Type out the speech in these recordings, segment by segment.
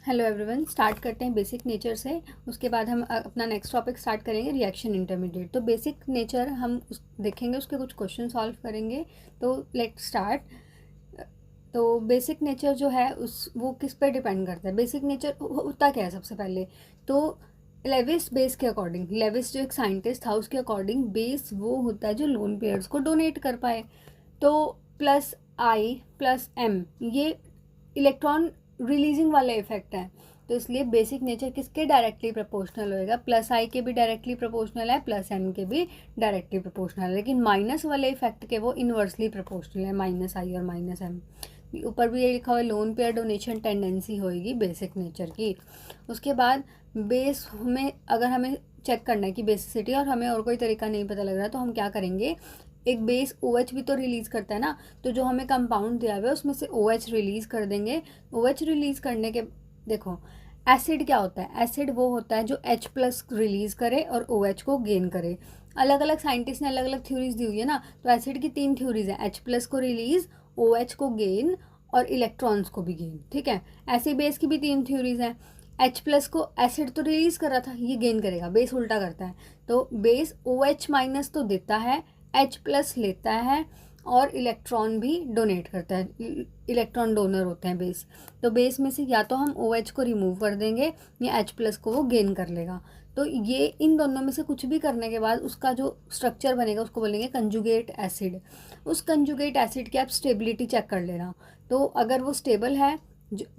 Hello everyone, start करते हैं basic nature से। उसके बाद हम अपना नेक्स्ट टॉपिक स्टार्ट करेंगे, रिएक्शन इंटरमीडिएट। तो बेसिक नेचर हम देखेंगे, उसके कुछ क्वेश्चन सॉल्व करेंगे। तो लेट स्टार्ट। तो बेसिक नेचर जो है वो किस पे डिपेंड करता है? बेसिक नेचर होता क्या है? सबसे पहले तो लेविस बेस के अकॉर्डिंग, लेविस जो एक साइंटिस्ट था उसके अकॉर्डिंग बेस वो होता है जो लोन पेयर्स को डोनेट कर पाए। तो प्लस आई प्लस एम ये इलेक्ट्रॉन रिलीजिंग वाले इफेक्ट हैं। तो इसलिए बेसिक नेचर किसके डायरेक्टली प्रोपोर्शनल होएगा? प्लस आई के भी डायरेक्टली प्रोपोर्शनल है, प्लस एम के भी डायरेक्टली प्रोपोर्शनल है, लेकिन माइनस वाले इफेक्ट के वो इनवर्सली प्रोपोर्शनल है, माइनस आई और माइनस एम। ऊपर भी ये लिखा हुआ है, लोन पेयर डोनेशन टेंडेंसी होएगी बेसिक नेचर की। उसके बाद बेस में अगर हमें चेक करना है कि बेसिसिटी, और हमें और कोई तरीका नहीं पता लग रहा, तो हम क्या करेंगे, एक बेस OH भी तो रिलीज करता है ना, तो जो हमें कंपाउंड दिया हुआ है उसमें से OH रिलीज कर देंगे। OH रिलीज करने के, देखो एसिड क्या होता है? एसिड वो होता है जो H प्लस रिलीज करे और OH को गेन करे। अलग अलग साइंटिस्ट ने अलग अलग थ्योरीज दी हुई है ना, तो एसिड की 3 थ्योरीज है, H प्लस को रिलीज, OH को गेन और इलेक्ट्रॉन्स को भी गेन। ठीक है, ऐसे बेस की भी 3 थ्योरीज हैं। H प्लस को एसिड तो रिलीज कर रहा था, ये गेन करेगा, बेस उल्टा करता है। तो बेस OH माइनस तो देता है, H प्लस लेता है और इलेक्ट्रॉन भी डोनेट करता है, इलेक्ट्रॉन डोनर होते हैं बेस। तो बेस में से या तो हम OH को रिमूव कर देंगे या H प्लस को वो गेन कर लेगा। तो ये इन दोनों में से कुछ भी करने के बाद उसका जो स्ट्रक्चर बनेगा उसको बोलेंगे कंजुगेट एसिड। उस कंजुगेट एसिड की आप स्टेबिलिटी चेक कर लेना। तो अगर वो स्टेबल है,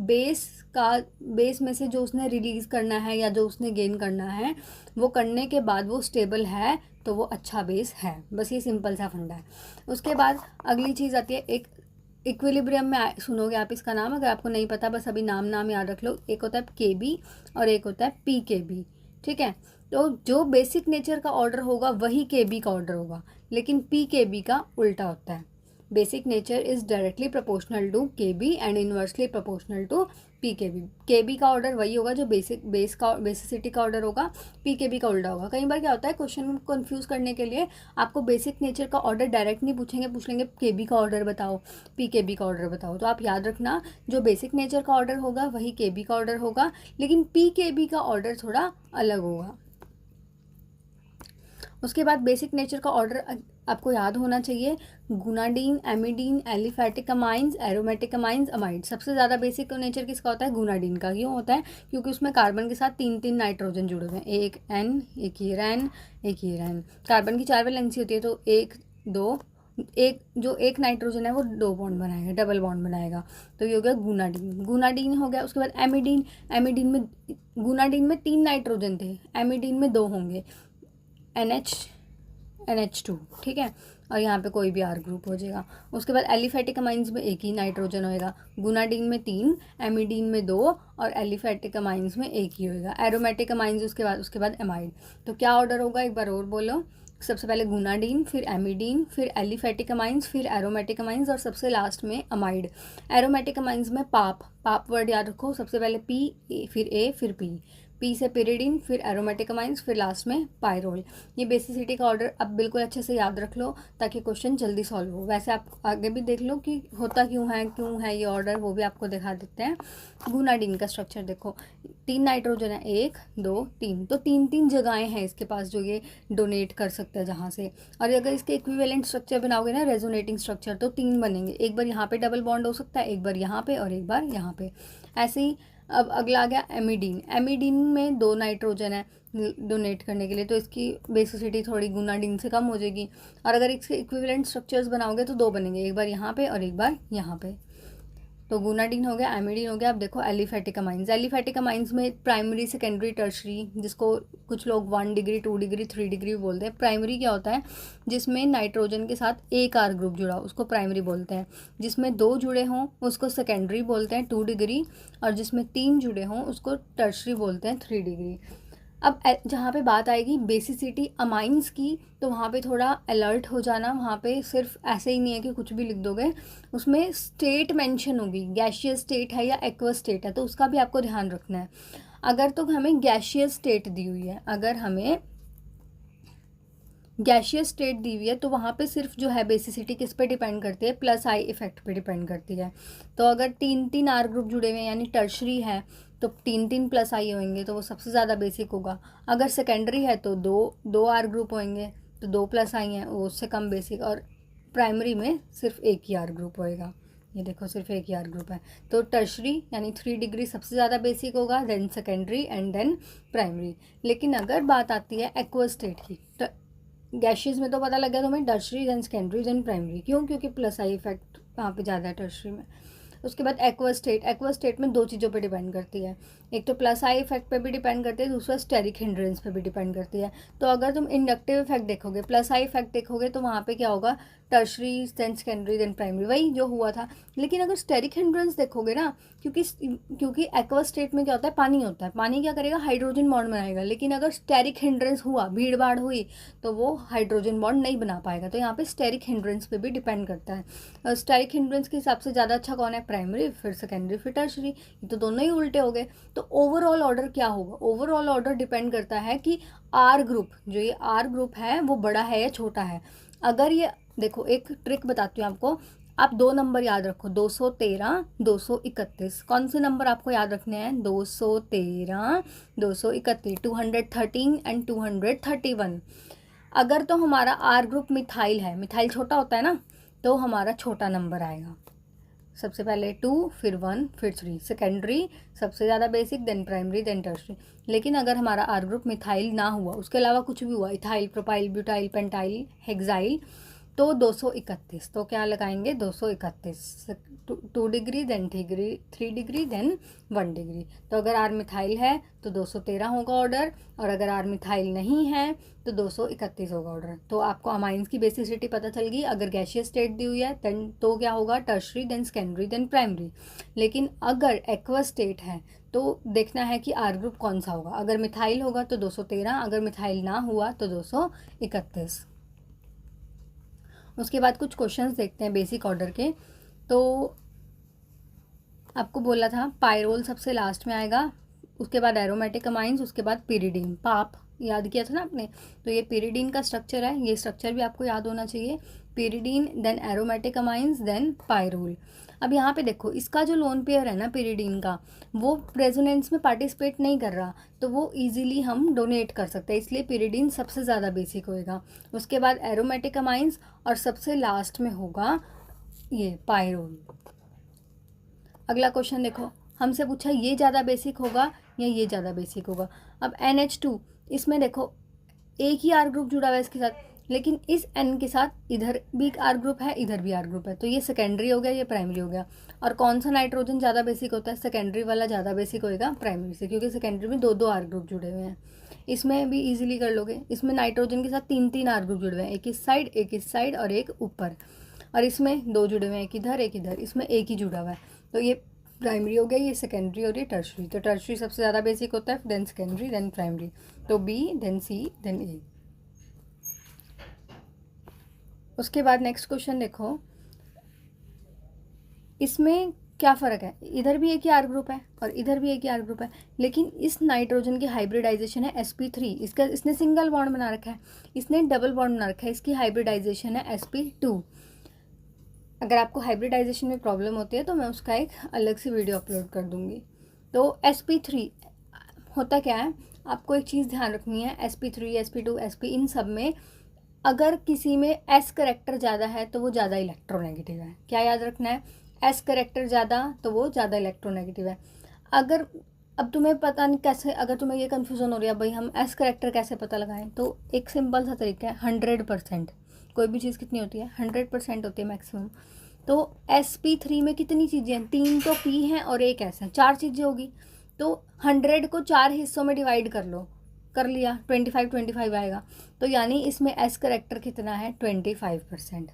बेस में से जो उसने रिलीज करना है या जो उसने गेन करना है वो करने के बाद वो स्टेबल है, तो वो अच्छा बेस है। बस ये सिंपल सा फंडा है। उसके बाद अगली चीज़ आती है, एक इक्विलिब्रियम में सुनोगे आप इसका नाम, अगर आपको नहीं पता बस अभी नाम याद रख लो। एक होता है KB और एक होता है PKB। ठीक है, तो जो बेसिक नेचर का ऑर्डर होगा वही KB का ऑर्डर होगा, लेकिन PKB का उल्टा होता है। Basic nature is directly proportional to KB and inversely proportional to PKB। KB का ऑर्डर वही होगा जो बेसिसिटी का ऑर्डर होगा, PKB का उल्टा होगा। कई बार क्या होता है, क्वेश्चन में कंफ्यूज करने के लिए आपको बेसिक नेचर का ऑर्डर डायरेक्ट नहीं पूछेंगे, पूछ लेंगे KB का ऑर्डर बताओ, PKB का ऑर्डर बताओ। तो आप याद रखना, जो बेसिक नेचर का ऑर्डर होगा वही KB का ऑर्डर होगा, लेकिन PKB का ऑर्डर थोड़ा अलग होगा। उसके बाद बेसिक नेचर का ऑर्डर आपको याद होना चाहिए, guanidine, amidine, aliphatic amines, aromatic amines, amide. सबसे ज़्यादा बेसिक नेचर किसका होता है? गुनाडीन का। क्यों होता है? क्योंकि उसमें कार्बन के साथ 3 नाइट्रोजन जुड़े हुए हैं, एक N, एक ये N, एक ये N। कार्बन की 4 वैलेंसी होती है, तो एक नाइट्रोजन है वो 2 बॉन्ड बनाएगा, डबल बॉन्ड बनाएगा। तो ये हो गया गुनाडीन हो गया। उसके बाद एमिडीन, गुनाडीन में 3 नाइट्रोजन थे, एमिडीन में 2 होंगे, NH2। ठीक है, और यहाँ पे कोई भी R ग्रुप हो जाएगा। उसके बाद एलिफैटिक अमाइंस में एक ही नाइट्रोजन होएगा, गुनाडीन में 3, एमिडीन में 2 और एलिफैटिक अमाइंस में एक ही होएगा। एरोमेटिक अमाइंस उसके बाद एमाइड। तो क्या ऑर्डर होगा, एक बार और बोलो। सबसे पहले गुनाडीन, फिर एमिडीन, फिर एलिफैटिक अमाइंस, फिर एरोमेटिक अमाइंस और सबसे लास्ट में अमाइड। एरोमेटिक अमाइंस में पाप वर्ड याद रखो, सबसे पहले P, फिर A, फिर P से पिरिडीन, फिर एरोमेटिक अमाइंस, फिर लास्ट में पायरोल। ये बेसिसिटी का ऑर्डर अब बिल्कुल अच्छे से याद रख लो ताकि क्वेश्चन जल्दी सॉल्व हो। वैसे आप आगे भी देख लो कि होता क्यों है ये ऑर्डर, वो भी आपको दिखा देते हैं। गुनाडीन का स्ट्रक्चर देखो, 3 नाइट्रोजन है, 1, 2, 3, तो 3 जगहें हैं इसके पास जो ये डोनेट कर सकता है जहाँ से। और अगर इसके इक्विवेलेंट स्ट्रक्चर बनाओगे ना, रेजोनेटिंग स्ट्रक्चर, तो 3 बनेंगे। एक बार यहाँ पे डबल बॉन्ड हो सकता है, एक बार यहाँ पे और एक बार यहाँ पे, ऐसे ही। अब अगला आ गया एमिडीन में 2 नाइट्रोजन है डोनेट करने के लिए, तो इसकी बेसिसिटी थोड़ी गुनाडीन से कम हो जाएगी। और अगर इसके इक्विवेलेंट स्ट्रक्चर्स बनाओगे तो 2 बनेंगे, एक बार यहाँ पे और एक बार यहाँ पे। तो गुनाडीन हो गया, एमिडीन हो गया। अब देखो एलिफैटिक अमाइंस में प्राइमरी, सेकेंडरी, टर्शरी, जिसको कुछ लोग 1 डिग्री, 2 डिग्री, 3 डिग्री बोलते हैं। प्राइमरी क्या होता है? जिसमें नाइट्रोजन के साथ एक R ग्रुप जुड़ा, उसको प्राइमरी बोलते हैं। जिसमें 2 जुड़े हों उसको सेकेंडरी बोलते हैं, 2 डिग्री, और जिसमें 3 जुड़े हों उसको टर्शरी बोलते हैं, 3 डिग्री। अब जहाँ पे बात आएगी बेसिसिटी अमाइंस की, तो वहाँ पे थोड़ा अलर्ट हो जाना। वहाँ पे सिर्फ ऐसे ही नहीं है कि कुछ भी लिख दोगे, उसमें स्टेट मेंशन होगी, गैशियस स्टेट है या एक्वस स्टेट है, तो उसका भी आपको ध्यान रखना है। अगर तो हमें गैशियस स्टेट दी हुई है, अगर हमें गैशियस स्टेट दी हुई है तो वहाँ पे सिर्फ जो है बेसिसिटी किस पे डिपेंड करती है, प्लस आई इफेक्ट पे डिपेंड करती है। तो अगर 3 आर ग्रुप जुड़े हुए हैं यानी टर्शरी है तो 3 प्लस आई होंगे तो वो सबसे ज़्यादा बेसिक होगा। अगर सेकेंडरी है तो 2 आर ग्रुप होंगे तो 2 प्लस आई हैं, वो उससे कम बेसिक। और प्राइमरी में सिर्फ एक ही आर ग्रुप होएगा, ये देखो सिर्फ एक ही आर ग्रुप है। तो टर्शरी यानी 3 डिग्री सबसे ज़्यादा बेसिक होगा, then secondary and then primary. लेकिन अगर बात आती है एक्वस स्टेट की, तो गैशियस में तो पता लग गया तुम्हें, tertiary then secondary then primary. क्यों? क्योंकि प्लस आई इफेक्ट वहाँ पे ज़्यादा है टर्शरी में। उसके बाद एक्वस स्टेट में 2 चीज़ों पे डिपेंड करती है, एक तो प्लस आई इफेक्ट पे भी डिपेंड करती है, दूसरा स्टेरिक हिंड्रेंस पे भी डिपेंड करती है। तो अगर तुम इंडक्टिव इफेक्ट देखोगे, प्लस आई इफेक्ट देखोगे तो वहाँ पे क्या होगा, tertiary then secondary then primary, वही जो हुआ था। लेकिन अगर स्टेरिक हिंड्रेंस देखोगे ना, क्योंकि एक्वस स्टेट में क्या होता है, पानी होता है, पानी क्या करेगा, हाइड्रोजन बॉन्ड बनाएगा। लेकिन अगर स्टेरिक हिंड्रेंस हुआ, भीड़ भाड़ हुई, तो वो हाइड्रोजन बॉन्ड नहीं बना पाएगा। तो यहाँ पे स्टेरिक हिंड्रेंस पे भी डिपेंड करता है। स्टेरिक हिंड्रेंस के हिसाब से ज़्यादा अच्छा कौन है, प्राइमरी, फिर सेकेंडरी, फिर टर्शरी। ये तो दोनों ही उल्टे हो गए। तो ओवरऑल ऑर्डर क्या होगा, ओवरऑल ऑर्डर डिपेंड करता है कि आर ग्रुप, जो ये आर ग्रुप है वो बड़ा है या छोटा है। अगर ये देखो, एक ट्रिक बताती हूँ आपको, आप 2 नंबर याद रखो, 213, 231। कौन से नंबर आपको याद रखने हैं, 213, 231, 213 एंड 231। अगर तो हमारा आर ग्रुप मिथाइल है, मिथाइल छोटा होता है ना, तो हमारा छोटा नंबर आएगा। सबसे पहले 2, फिर 1, फिर 3, सेकेंडरी सबसे ज़्यादा basic, then primary, then tertiary. लेकिन अगर हमारा आर ग्रुप मिथाइल ना हुआ, उसके अलावा कुछ भी हुआ, ethyl, propyl, butyl, pentyl, hexyl, तो 231। तो क्या लगाएंगे, 231, 2 degree then 3 degree then 1 degree. तो अगर आर मिथाइल है तो 213 होगा ऑर्डर, और अगर आर मिथाइल नहीं है तो 231 होगा ऑर्डर। तो आपको अमाइंस की बेसिसिटी पता चल गई। अगर गैशियस स्टेट दी हुई है देन तो क्या होगा, tertiary then secondary then primary. लेकिन अगर एक्वस स्टेट है तो देखना है कि आर ग्रुप कौन सा होगा। अगर मिथाइल होगा तो 213, अगर मिथाइल ना हुआ तो 231। उसके बाद कुछ क्वेश्चंस देखते हैं बेसिक ऑर्डर के। तो आपको बोला था पायरोल सबसे लास्ट में आएगा, उसके बाद एरोमेटिक अमाइंस, उसके बाद पिरिडीन, पाप याद किया था ना आपने। तो ये पिरिडीन का स्ट्रक्चर है, ये स्ट्रक्चर भी आपको याद होना चाहिए। Pyridine then aromatic amines then pyrrole. अब यहाँ पे देखो, इसका जो लोन पेयर है ना पिरिडीन का, वो रेजोनेंस में पार्टिसिपेट नहीं कर रहा, तो वो इजीली हम डोनेट कर सकते हैं, इसलिए पिरिडीन सबसे ज़्यादा बेसिक होएगा। उसके बाद एरोमेटिक अमाइंस, और सबसे लास्ट में होगा ये पायरोल। अगला क्वेश्चन देखो, हमसे पूछा ये ज़्यादा बेसिक होगा या ये ज़्यादा बेसिक होगा। अब NH2, इसमें देखो एक ही आर ग्रुप जुड़ा हुआ है इसके साथ, लेकिन इस N के साथ इधर भी आर ग्रुप है, इधर भी आर ग्रुप है, तो ये सेकेंडरी हो गया, ये प्राइमरी हो गया। और कौन सा नाइट्रोजन ज़्यादा बेसिक होता है, सेकेंडरी वाला ज़्यादा बेसिक होएगा प्राइमरी से, क्योंकि सेकेंडरी में 2 आर ग्रुप जुड़े हुए हैं। इसमें भी इजीली कर लोगे, इसमें नाइट्रोजन के साथ 3 आर ग्रुप जुड़े हुए हैं, एक इस साइड, एक इस साइड और एक ऊपर। और इसमें 2 जुड़े हुए हैं, एक इधर एक इधर, इसमें एक ही जुड़ा हुआ है। तो ये प्राइमरी हो गया, ये सेकेंडरी और ये टर्शरी। तो टर्शरी सबसे ज़्यादा बेसिक होता है, देन सेकेंडरी, देन प्राइमरी। तो B, then C, then A। उसके बाद नेक्स्ट क्वेश्चन देखो, इसमें क्या फ़र्क है, इधर भी एक ही आर ग्रुप है और इधर भी एक ही आर ग्रुप है, लेकिन इस नाइट्रोजन की हाइब्रिडाइजेशन है sp3, इसने सिंगल बॉन्ड बना रखा है, इसने डबल बॉन्ड बना रखा है, इसकी हाइब्रिडाइजेशन है sp2। अगर आपको हाइब्रिडाइजेशन में प्रॉब्लम होती है तो मैं उसका एक अलग से वीडियो अपलोड कर दूँगी। तो sp3 होता क्या है, आपको एक चीज़ ध्यान रखनी है, sp3, sp2, sp, इन सब में अगर किसी में s करेक्टर ज़्यादा है तो वो ज़्यादा इलेक्ट्रोनेगेटिव है। क्या याद रखना है, s करेक्टर ज़्यादा तो वो ज़्यादा इलेक्ट्रोनेगेटिव है। अगर अब तुम्हें पता नहीं कैसे, अगर तुम्हें ये कन्फ्यूज़न हो रही है भाई हम s करेक्टर कैसे पता लगाएं, तो एक सिंपल सा तरीका है, 100%। कोई भी चीज़ कितनी होती है, 100% होती है मैक्सिमम। तो sp3 में कितनी चीज़ें हैं, 3 तो p हैं और एक s है, 4 चीज़ें होगी। तो 100 को 4 हिस्सों में डिवाइड कर लो, कर लिया, 25 आएगा। तो यानी इसमें s करेक्टर कितना है, 25%।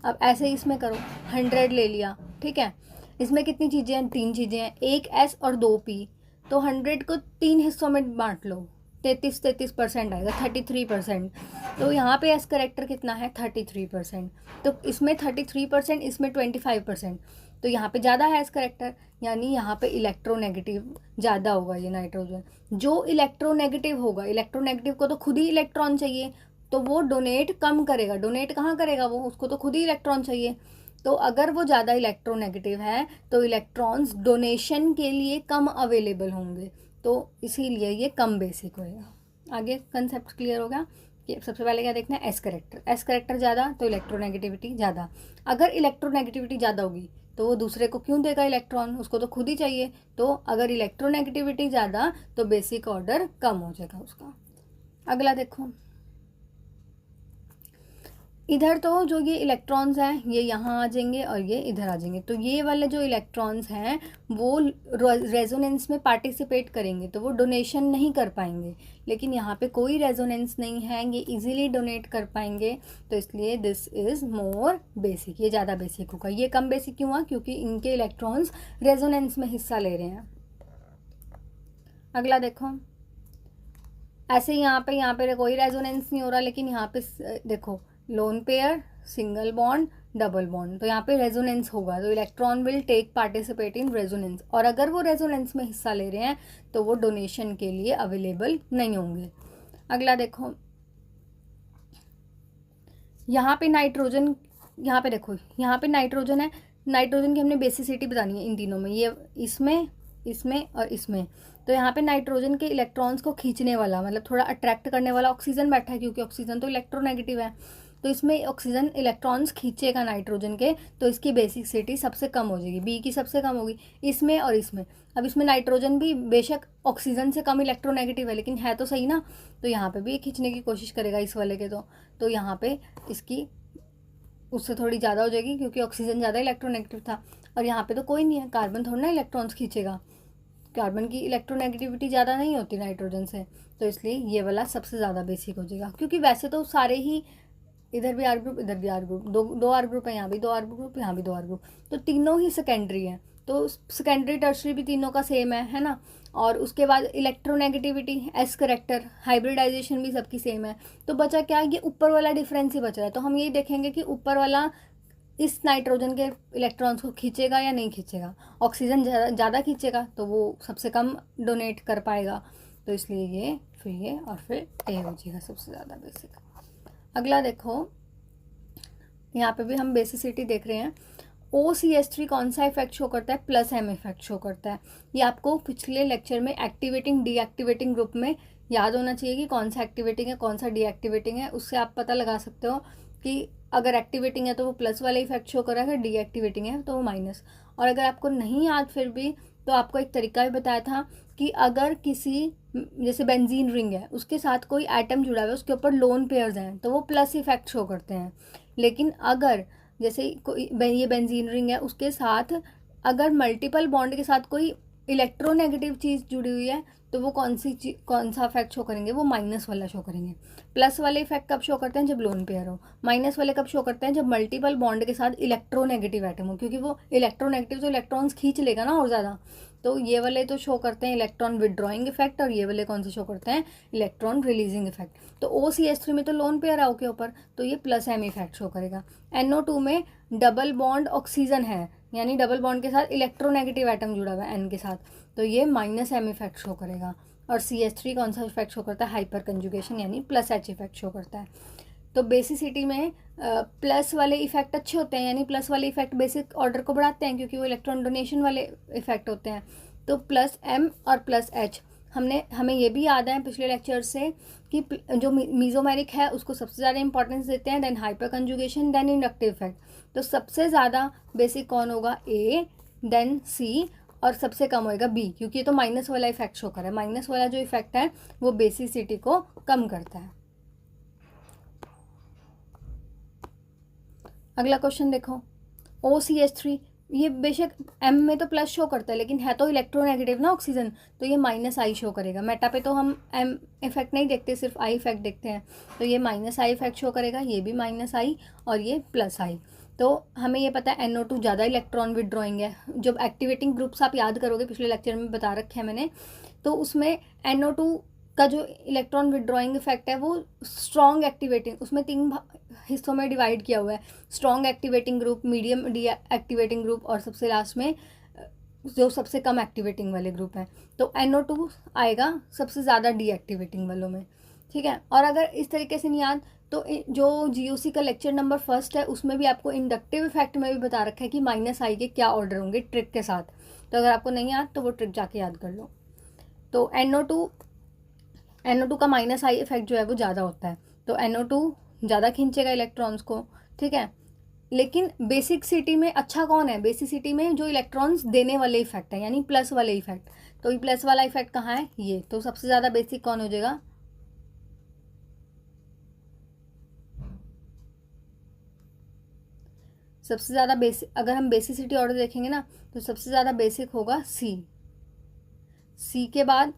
अब ऐसे ही इसमें करो, 100 ले लिया, ठीक है, इसमें कितनी चीज़ें हैं, 3 चीज़ें हैं, एक s और 2 p। तो 100 को 3 हिस्सों में बांट लो, 33% आएगा, 33%। तो यहाँ पे एस करेक्टर कितना है, 33%। तो इसमें 33%, इसमें 25%। तो यहाँ पे ज़्यादा है एस करेक्टर, यानी यहाँ पे इलेक्ट्रोनेगेटिव ज़्यादा होगा ये नाइट्रोजन। जो इलेक्ट्रोनेगेटिव होगा, इलेक्ट्रोनेगेटिव को तो खुद ही इलेक्ट्रॉन चाहिए, तो वो डोनेट कम करेगा। डोनेट कहाँ करेगा वो, उसको तो खुद ही इलेक्ट्रॉन चाहिए। तो अगर वो ज़्यादा इलेक्ट्रोनेगेटिव है तो इलेक्ट्रॉन्स डोनेशन के लिए कम अवेलेबल होंगे, तो इसीलिए ये कम बेसिक होएगा। आगे कंसेप्ट क्लियर होगा कि सबसे पहले क्या देखना है, एस करेक्टर। एस करेक्टर ज़्यादा तो इलेक्ट्रोनेगेटिविटी ज़्यादा। अगर इलेक्ट्रोनेगेटिविटी ज़्यादा होगी तो वो दूसरे को क्यों देगा इलेक्ट्रॉन, उसको तो खुद ही चाहिए। तो अगर इलेक्ट्रोनेगेटिविटी ज़्यादा तो बेसिक ऑर्डर कम हो जाएगा उसका। अगला देखो, इधर तो जो ये इलेक्ट्रॉन्स हैं ये यहाँ आ जाएंगे और ये इधर आ जाएंगे। तो ये वाले जो इलेक्ट्रॉन्स हैं वो रेजोनेंस में पार्टिसिपेट करेंगे, तो वो डोनेशन नहीं कर पाएंगे। लेकिन यहाँ पे कोई रेजोनेंस नहीं है, ये इजीली डोनेट कर पाएंगे, तो इसलिए दिस इज मोर बेसिक, ये ज़्यादा बेसिक होगा। ये कम बेसिक क्यों हुआ, क्योंकि इनके इलेक्ट्रॉन्स रेजोनेंस में हिस्सा ले रहे हैं। अगला देखो, ऐसे यहाँ पे कोई रेजोनेंस नहीं हो रहा, लेकिन यहाँ पे देखो lone pair, single bond, double bond, तो यहाँ पे रेजोनेंस होगा, तो electron will take participate in resonance. और अगर वो रेजोनेंस में हिस्सा ले रहे हैं तो वो डोनेशन के लिए अवेलेबल नहीं होंगे। अगला देखो, यहाँ पे नाइट्रोजन, यहाँ पे देखो यहाँ पे नाइट्रोजन है। नाइट्रोजन की हमने बेसिसिटी बतानी है इन तीनों में, ये इसमें, इसमें और इसमें। तो यहाँ पे नाइट्रोजन के इलेक्ट्रॉन्स को खींचने वाला, मतलब थोड़ा अट्रैक्ट करने वाला ऑक्सीजन बैठा है, क्योंकि ऑक्सीजन तो इलेक्ट्रोनेगेटिव है। तो इसमें ऑक्सीजन इलेक्ट्रॉन्स खींचेगा नाइट्रोजन के, तो इसकी बेसिसिटी सबसे कम हो जाएगी, बी की सबसे कम होगी, इसमें और इसमें। अब इसमें नाइट्रोजन भी बेशक ऑक्सीजन से कम इलेक्ट्रोनेगेटिव है, लेकिन है तो सही ना, तो यहाँ पे भी खींचने की कोशिश करेगा इस वाले के। तो यहाँ पे इसकी उससे थोड़ी ज़्यादा हो जाएगी, क्योंकि ऑक्सीजन ज़्यादा इलेक्ट्रोनेगेटिव था। और यहाँ पे तो कोई नहीं है, कार्बन थोड़ा ना इलेक्ट्रॉन्स खींचेगा, कार्बन की इलेक्ट्रोनेगेटिविटी ज़्यादा नहीं होती नाइट्रोजन से, तो इसलिए ये वाला सबसे ज़्यादा बेसिक हो जाएगा। क्योंकि वैसे तो सारे ही, इधर भी आर ग्रुप, इधर भी आर ग्रुप, दो आर ग्रुप है, यहाँ भी दो आर ग्रुप, यहाँ भी दो आर ग्रुप, तो तीनों ही सेकेंडरी हैं। तो सेकेंडरी टर्शरी भी तीनों का सेम है ना। और उसके बाद इलेक्ट्रोनेगेटिविटी, एस करेक्टर, हाइब्रिडाइजेशन भी सबकी सेम है। तो बचा क्या, ये ऊपर वाला डिफरेंस ही बच रहा है। तो हम ये देखेंगे कि ऊपर वाला इस नाइट्रोजन के इलेक्ट्रॉन्स को खींचेगा या नहीं खींचेगा। ऑक्सीजन ज़्यादा खींचेगा तो वो सबसे कम डोनेट कर पाएगा, तो इसलिए ये, फिर ये और फिर ए हो जाएगा सबसे ज़्यादा बेसिक। अगला देखो, यहाँ पे भी हम बेसिसिटी देख रहे हैं। OCH3 कौन सा इफेक्ट शो करता है, प्लस एम इफेक्ट शो करता है। ये आपको पिछले लेक्चर में एक्टिवेटिंग डीएक्टिवेटिंग ग्रुप में याद होना चाहिए कि कौन सा एक्टिवेटिंग है कौन सा डीएक्टिवेटिंग है। उससे आप पता लगा सकते हो कि अगर एक्टिवेटिंग है तो वो प्लस वाला इफेक्ट शो कर रहा है, अगर डीएक्टिवेटिंग है तो वो माइनस। और अगर आपको नहीं याद फिर भी, तो आपको एक तरीका भी बताया था कि अगर किसी, जैसे बेंजीन रिंग है, उसके साथ कोई एटम जुड़ा हुआ है, उसके ऊपर लोन पेयर्स हैं, तो वो प्लस इफेक्ट शो करते हैं। लेकिन अगर जैसे कोई ये बेंजीन रिंग है, उसके साथ अगर मल्टीपल बॉन्ड के साथ कोई इलेक्ट्रोनेगेटिव चीज़ जुड़ी हुई है, तो वो कौन सा इफेक्ट शो करेंगे, वो माइनस वाला शो करेंगे। प्लस वाले इफेक्ट कब शो करते हैं, जब लोन पेयर हो। माइनस वाले कब शो करते हैं, जब मल्टीपल बॉन्ड के साथ इलेक्ट्रोनेगेटिव एटम हो, क्योंकि वो इलेक्ट्रोनेगेटिव तो इलेक्ट्रॉन्स खींच लेगा ना और ज़्यादा। तो ये वाले तो शो करते हैं इलेक्ट्रॉन विदड्रॉइंग इफेक्ट, और ये वाले कौन से शो करते हैं, इलेक्ट्रॉन रिलीजिंग इफेक्ट। तो OCH3 में तो लोन पेयर है के ऊपर, तो ये प्लस एम इफेक्ट शो करेगा। NO2 में डबल बॉन्ड ऑक्सीजन है, यानी डबल बॉन्ड के साथ इलेक्ट्रोनेगेटिव एटम जुड़ा हुआ है N के साथ, तो ये माइनस एम इफेक्ट शो करेगा। और CH3 कौन सा इफेक्ट शो करता है, हाइपर कंजुगेशन, यानी प्लस H इफेक्ट शो करता है। तो बेसिसिटी में प्लस वाले इफेक्ट अच्छे होते हैं, यानी प्लस वाले इफेक्ट बेसिक ऑर्डर को बढ़ाते हैं, क्योंकि वो इलेक्ट्रॉन डोनेशन वाले इफेक्ट होते हैं। तो प्लस एम और प्लस एच, हमें ये भी याद है पिछले लेक्चर से कि जो मीजोमेरिक है उसको सबसे ज़्यादा इंपॉर्टेंस देते हैं, then hyperconjugation, then inductive effect. तो सबसे ज़्यादा बेसिक कौन होगा, ए, देन सी, और सबसे कम होएगा बी, क्योंकि ये तो माइनस वाला इफेक्ट शो कर रहा है। माइनस वाला जो इफेक्ट है वो बेसिसिटी को कम करता है। अगला क्वेश्चन देखो, OCH3, ये बेशक एम में तो प्लस शो करता है, लेकिन है तो इलेक्ट्रोनेगेटिव ना ऑक्सीजन, तो ये माइनस आई शो करेगा। मेटा पे तो हम एम इफेक्ट नहीं देखते, सिर्फ आई इफेक्ट देखते हैं, तो ये माइनस आई इफेक्ट शो करेगा, ये भी माइनस आई और ये प्लस आई। तो हमें ये पता है NO2 ज़्यादा इलेक्ट्रॉन विदड्रॉइंग है। जब एक्टिवेटिंग ग्रुप्स आप याद करोगे, पिछले लेक्चर में बता रखे हैं मैंने, तो उसमें NO2 का जो इलेक्ट्रॉन विदड्रॉइंग इफेक्ट है वो स्ट्रॉन्ग एक्टिवेटिंग, उसमें 3 हिस्सों में डिवाइड किया हुआ है, strong activating group, medium D activating group, और सबसे लास्ट में जो सबसे कम एक्टिवेटिंग वाले ग्रुप हैं। तो NO2 आएगा सबसे ज़्यादा डीएक्टिवेटिंग वालों में, ठीक है। और अगर इस तरीके से नहीं याद, तो जो जीओसी का लेक्चर नंबर 1 है उसमें भी आपको इंडक्टिव इफेक्ट में भी बता रखा है कि -I के क्या ऑर्डर होंगे ट्रिक के साथ। तो अगर आपको नहीं याद तो वो ट्रिक जाके याद कर लो। तो NO2 का -I इफेक्ट जो है वो ज़्यादा होता है, तो NO2 ज़्यादा खींचेगा इलेक्ट्रॉन्स को, ठीक है। लेकिन बेसिसिटी में अच्छा कौन है? बेसिसिटी में जो इलेक्ट्रॉन्स देने वाले इफेक्ट है, यानी प्लस वाले इफेक्ट। तो ये प्लस वाला इफेक्ट कहाँ है? ये। तो सबसे ज़्यादा बेसिक कौन हो जाएगा? सबसे ज़्यादा बेसिक, अगर हम बेसिसिटी ऑर्डर देखेंगे ना, तो सबसे ज़्यादा बेसिक होगा सी के बाद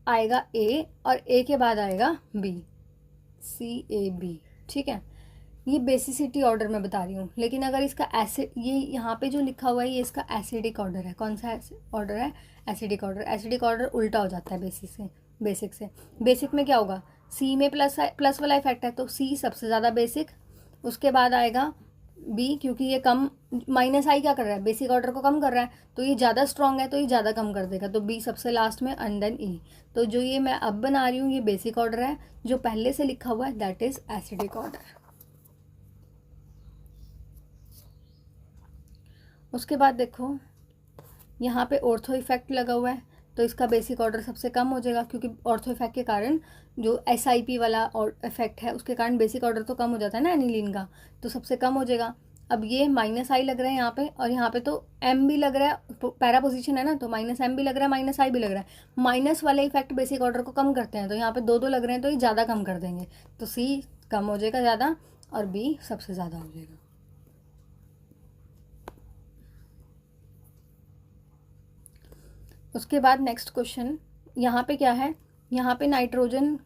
आएगा ए, और ए के बाद आएगा बी, CAB, ठीक है। ये बेसिसिटी ऑर्डर में बता रही हूँ। लेकिन अगर इसका एसिड, ये यहाँ पे जो लिखा हुआ है ये इसका एसिडिक ऑर्डर है। कौन सा ऑर्डर है? Acidic order. एसिडिक ऑर्डर उल्टा हो जाता है बेसिक से। बेसिक में क्या होगा? सी में प्लस वाला इफेक्ट है, तो सी सबसे ज़्यादा बेसिक, उसके बाद आएगा बी, क्योंकि ये कम, -I क्या कर रहा है? बेसिक ऑर्डर को कम कर रहा है, तो ये ज़्यादा स्ट्रॉन्ग है तो ये ज़्यादा कम कर देगा, तो बी सबसे लास्ट में, एंड देन ई। तो जो ये मैं अब बना रही हूँ ये बेसिक ऑर्डर है, जो पहले से लिखा हुआ है दैट इज एसिडिक ऑर्डर। उसके बाद देखो यहाँ पे ऑर्थो इफेक्ट लगा हुआ है, तो इसका बेसिक ऑर्डर सबसे कम हो जाएगा, क्योंकि ऑर्थो इफेक्ट के कारण जो SIP वाला और इफेक्ट है उसके कारण बेसिक ऑर्डर तो कम हो जाता है ना एनिलीन का, तो सबसे कम हो जाएगा। अब ये -I लग रहा है यहाँ पे, और यहाँ पे तो M भी लग रहा है, पैरा पोजीशन है ना, तो -M भी लग रहा है, -I भी लग रहा है। माइनस वाले इफेक्ट बेसिक ऑर्डर को कम करते हैं, तो यहाँ पे दो लग रहे हैं तो ये ज़्यादा कम कर देंगे, तो C कम हो जाएगा ज़्यादा, और B सबसे ज़्यादा हो जाएगा। उसके बाद नेक्स्ट क्वेश्चन, यहाँ पे क्या है? यहाँ पे नाइट्रोजन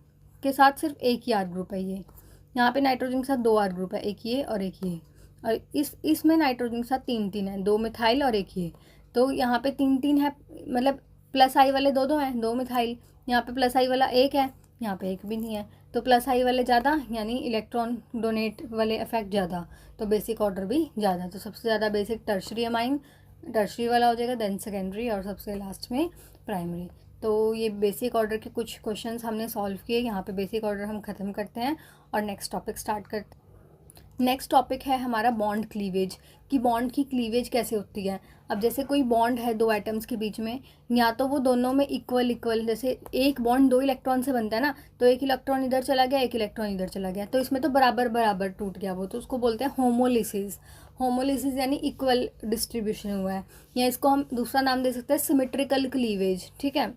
के साथ सिर्फ एक ही R ग्रुप है, ये यहाँ पे नाइट्रोजन के साथ 2 R ग्रुप है, एक ये और एक ये, और इसमें नाइट्रोजन के साथ 3 है, 2 मिथाइल और एक ये। तो यहाँ पे 3 है, मतलब +I वाले 2 हैं, 2 मिथाइल। यहाँ पे +I वाला 1 है, यहाँ पे 1 भी नहीं है, तो +I वाले ज़्यादा, यानी इलेक्ट्रॉन डोनेट वाले इफेक्ट ज़्यादा, तो बेसिक ऑर्डर भी ज़्यादा। तो सबसे ज़्यादा बेसिक टर्शरी अमाइन, टर्शरी वाला हो जाएगा, देन सेकेंडरी, और सबसे लास्ट में प्राइमरी। तो ये बेसिक ऑर्डर के कुछ क्वेश्चंस हमने सॉल्व किए। यहाँ पे बेसिक ऑर्डर हम ख़त्म करते हैं और नेक्स्ट टॉपिक स्टार्ट करते हैं। नेक्स्ट टॉपिक है हमारा बॉन्ड क्लीवेज, कि बॉन्ड की क्लीवेज कैसे होती है। अब जैसे कोई बॉन्ड है 2 एटम्स के बीच में, या तो वो दोनों में इक्वल, जैसे एक बॉन्ड 2 इलेक्ट्रॉन से बनता है ना, तो एक इलेक्ट्रॉन इधर चला गया, एक इलेक्ट्रॉन इधर चला गया, तो इसमें तो बराबर टूट गया वो, तो उसको बोलते हैं होमोलिसिस यानी इक्वल डिस्ट्रीब्यूशन हुआ है, या इसको हम दूसरा नाम दे सकते हैं सिमेट्रिकल क्लीवेज, ठीक है।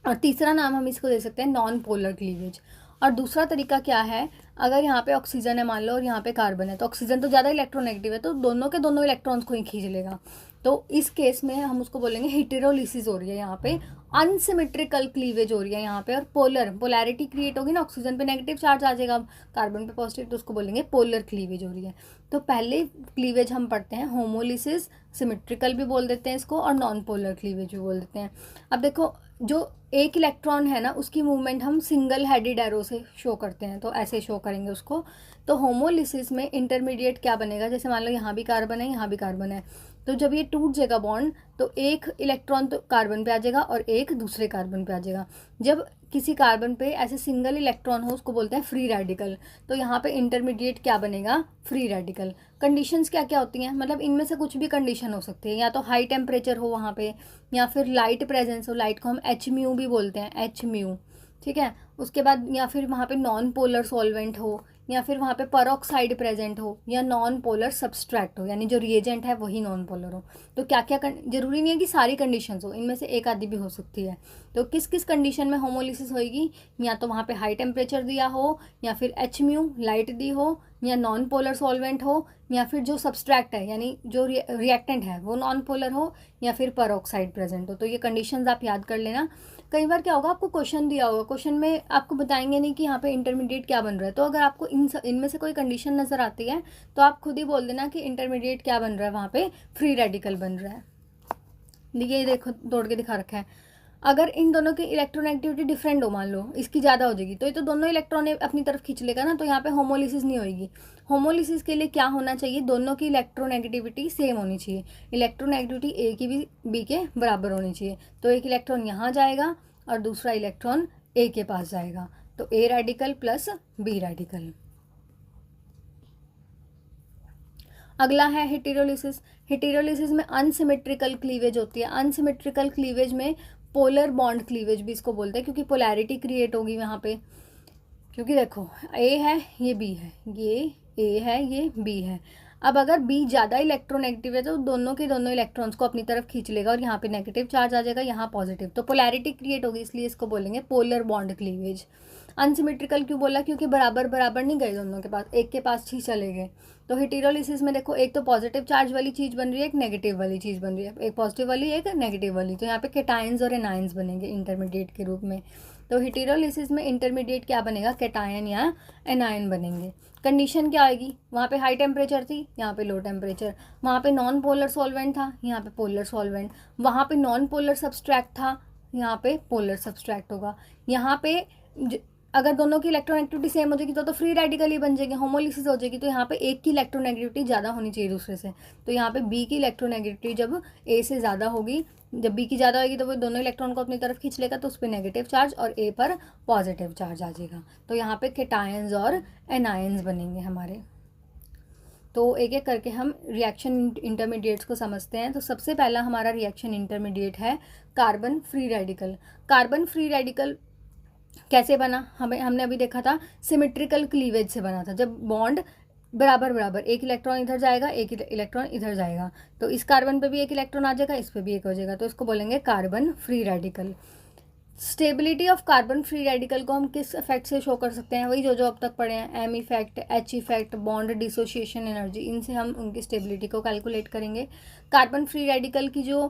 और तीसरा नाम हम इसको दे सकते हैं नॉन पोलर क्लीवेज। और दूसरा तरीका क्या है? अगर यहाँ पे ऑक्सीजन है मान लो और यहाँ पे कार्बन है, तो ऑक्सीजन तो ज़्यादा इलेक्ट्रोनेगेटिव है, तो दोनों के दोनों इलेक्ट्रॉन्स को ही खींच लेगा, तो इस केस में हम उसको बोलेंगे हेटेरोलिसिस हो रही है यहाँ पे, अनसिमेट्रिकल क्लीवेज हो रही है यहाँ पे, और पोलैरिटी क्रिएट होगी ना, ऑक्सीजन पे नेगेटिव चार्ज आ जाएगा, कार्बन पे पॉजिटिव, तो उसको बोलेंगे पोलर क्लीवेज हो रही है। तो पहले क्लीवेज हम पढ़ते हैं होमोलिसिस, सिमेट्रिकल भी बोल देते हैं इसको, और नॉन पोलर क्लीवेज भी बोल देते हैं। अब देखो, जो एक इलेक्ट्रॉन है ना, उसकी मूवमेंट हम सिंगल हेडेड एरो से शो करते हैं, तो ऐसे शो करेंगे उसको। तो होमोलिसिस में इंटरमीडिएट क्या बनेगा? जैसे मान लो यहाँ भी कार्बन है, यहाँ भी कार्बन है, तो जब ये टूट जाएगा बॉन्ड, तो एक इलेक्ट्रॉन तो कार्बन पे आ जाएगा और एक दूसरे कार्बन पे आ जाएगा। जब किसी कार्बन पे ऐसे सिंगल इलेक्ट्रॉन हो उसको बोलते हैं फ्री रेडिकल। तो यहाँ पे इंटरमीडिएट क्या बनेगा? Free radical. कंडीशंस क्या क्या होती हैं? मतलब इनमें से कुछ भी कंडीशन हो सकती है, या तो हाई टेम्परेचर हो वहाँ पे, या फिर लाइट प्रेजेंस हो, लाइट को हम Hμ भी बोलते हैं, Hμ, ठीक है। उसके बाद या फिर वहाँ पे नॉन पोलर सॉल्वेंट हो, या फिर वहाँ पे परऑक्साइड प्रेजेंट हो, या नॉन पोलर सब्सट्रैक्ट हो, यानी जो रिएजेंट है वही नॉन पोलर हो। तो क्या क्या जरूरी नहीं है कि सारी कंडीशंस हो, इनमें से एक आधी भी हो सकती है। तो किस किस कंडीशन में होमोलिसिस होएगी? या तो वहाँ पे हाई टेम्परेचर दिया हो, या फिर Hμ लाइट दी हो, या नॉन पोलर सॉल्वेंट हो, या फिर जो सब्सट्रैक्ट है यानी जो रिएक्टेंट है वो नॉन पोलर हो, या फिर परऑक्साइड प्रेजेंट हो। तो ये कंडीशंस आप याद कर लेना। कई बार क्या होगा, आपको क्वेश्चन दिया होगा, क्वेश्चन में आपको बताएंगे नहीं कि यहाँ पे इंटरमीडिएट क्या बन रहा है, तो अगर आपको इनमें से कोई कंडीशन नजर आती है तो आप खुद ही बोल देना कि इंटरमीडिएट क्या बन रहा है, वहाँ पे फ्री रेडिकल बन रहा है। देखिए ये देखो तोड़ के दिखा रखा है। अगर इन दोनों की इलेक्ट्रोनेगेटिविटी डिफरेंट हो, मान लो इसकी ज़्यादा हो जाएगी, तो ये तो दोनों इलेक्ट्रॉन अपनी तरफ खींच लेगा ना, तो यहाँ पे होमोलिसिस नहीं होगी। होमोलिसिस के लिए क्या होना चाहिए? दोनों की इलेक्ट्रोनेगेटिविटी सेम होनी चाहिए, इलेक्ट्रोनेगेटिविटी ए की भी बी के बराबर होनी चाहिए। तो एक इलेक्ट्रॉन यहाँ जाएगा और दूसरा इलेक्ट्रॉन ए के पास जाएगा, तो A radical plus B radical. अगला है हेटेरोलिसिस। हेटेरोलिसिस में अनसिमेट्रिकल क्लीवेज होती है। अनसिमेट्रिकल क्लीवेज में पोलर बॉन्ड क्लीवेज भी इसको बोलते हैं, क्योंकि पोलैरिटी क्रिएट होगी वहाँ पे। क्योंकि देखो ए है, ये बी है, ये ए है, ये बी है। अब अगर बी ज़्यादा इलेक्ट्रोनेगेटिव है तो दोनों के दोनों इलेक्ट्रॉन्स को अपनी तरफ खींच लेगा और यहाँ पे नेगेटिव चार्ज आ जाएगा, यहाँ पॉजिटिव, तो पोलैरिटी क्रिएट होगी, इसलिए इसको बोलेंगे पोलर बॉन्ड क्लीवेज। अनसिमेट्रिकल क्यों बोला? क्योंकि बराबर बराबर नहीं गए दोनों के पास, एक के पास ही चले गए। तो हेटेरोलिसिस में देखो, एक तो पॉजिटिव चार्ज वाली चीज़ बन रही है, एक नेगेटिव वाली चीज़ बन रही है, एक पॉजिटिव वाली एक नेगेटिव वाली, तो यहाँ पे कैटायंस और एनायंस बनेंगे इंटरमीडिएट के रूप में। तो हेटेरोलिसिस में इंटरमीडिएट क्या बनेगा? कैटायन या एनायन बनेंगे। कंडीशन क्या आएगी? वहाँ पे हाई टेम्परेचर थी, यहाँ पे लो टेम्परेचर, वहाँ पे नॉन पोलर सॉल्वेंट था, यहाँ पे पोलर सॉल्वेंट, वहाँ पे नॉन पोलर सब्सट्रैक्ट था, यहाँ पे पोलर सब्सट्रैक्ट होगा। यहाँ पे अगर दोनों की इलेक्ट्रोनेगेटिविटी सेम हो जाएगी तो फ्री रेडिकल ही बन जाएगी, होमोलिसिस हो जाएगी, तो यहाँ पे एक की इलेक्ट्रोनेगेटिविटी ज़्यादा होनी चाहिए दूसरे से। तो यहाँ पे बी की इलेक्ट्रोनेगेटिविटी जब ए से ज़्यादा होगी, जब बी की ज़्यादा होगी तो वो दोनों इलेक्ट्रॉन को अपनी तरफ खींच लेगा, तो उस पर नेगेटिव चार्ज और ए पर पॉजिटिव चार्ज आ जाएगा। तो यहाँ पे कैटायंस और एनायंस बनेंगे हमारे। तो एक एक करके हम रिएक्शन इंटरमीडिएट्स को समझते हैं। तो सबसे पहला हमारा रिएक्शन इंटरमीडिएट है carbon free radical. Carbon free radical कैसे बना? हमने अभी देखा था सिमेट्रिकल क्लीवेज से बना था, जब बॉन्ड बराबर बराबर, एक इलेक्ट्रॉन इधर जाएगा, एक इलेक्ट्रॉन इधर जाएगा, तो इस कार्बन पे भी एक इलेक्ट्रॉन आ जाएगा, इस पे भी एक हो जाएगा, तो इसको बोलेंगे carbon free radical. Stability of carbon free radical को हम किस इफेक्ट से शो कर सकते हैं? वही जो अब तक पढ़े हैं, M effect, H effect, bond dissociation energy, इनसे हम उनकी स्टेबिलिटी को कैलकुलेट करेंगे। कार्बन फ्री रेडिकल की जो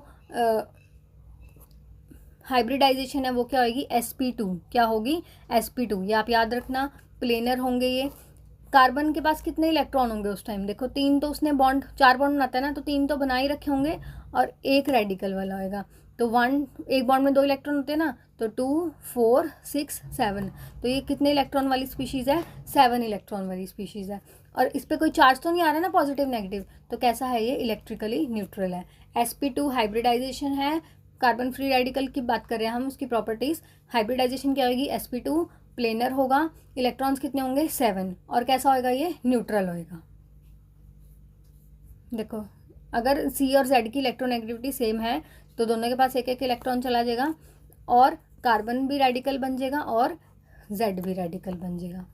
हाइब्रिडाइजेशन है वो क्या होगी? sp2। क्या होगी? sp2। ये आप याद रखना, प्लेनर होंगे ये। कार्बन के पास कितने इलेक्ट्रॉन होंगे उस टाइम? देखो 3 तो उसने बॉन्ड, 4 बॉन्ड बनाता है ना, तो 3 तो बना ही रखे होंगे और एक रेडिकल वाला होएगा। तो 1, एक बॉन्ड में 2 इलेक्ट्रॉन होते हैं ना, तो 2, 4, 6, 7, तो ये कितने इलेक्ट्रॉन वाली स्पीशीज़ है? 7 इलेक्ट्रॉन वाली स्पीशीज़ है। और इस पर कोई चार्ज तो नहीं आ रहा ना पॉजिटिव नेगेटिव, तो कैसा है ये? इलेक्ट्रिकली न्यूट्रल है। sp2 हाइब्रिडाइजेशन है, कार्बन फ्री रेडिकल की बात कर रहे हैं हम, उसकी प्रॉपर्टीज़। हाइब्रिडाइजेशन क्या होगी? sp2 प्लेनर होगा, इलेक्ट्रॉन्स कितने होंगे? 7, और कैसा होएगा ये? न्यूट्रल होएगा। देखो अगर C और Z की इलेक्ट्रोनेगेटिविटी सेम है तो दोनों के पास एक एक इलेक्ट्रॉन चला जाएगा, और कार्बन भी रेडिकल बन जाएगा और Z भी रेडिकल बन जाएगा।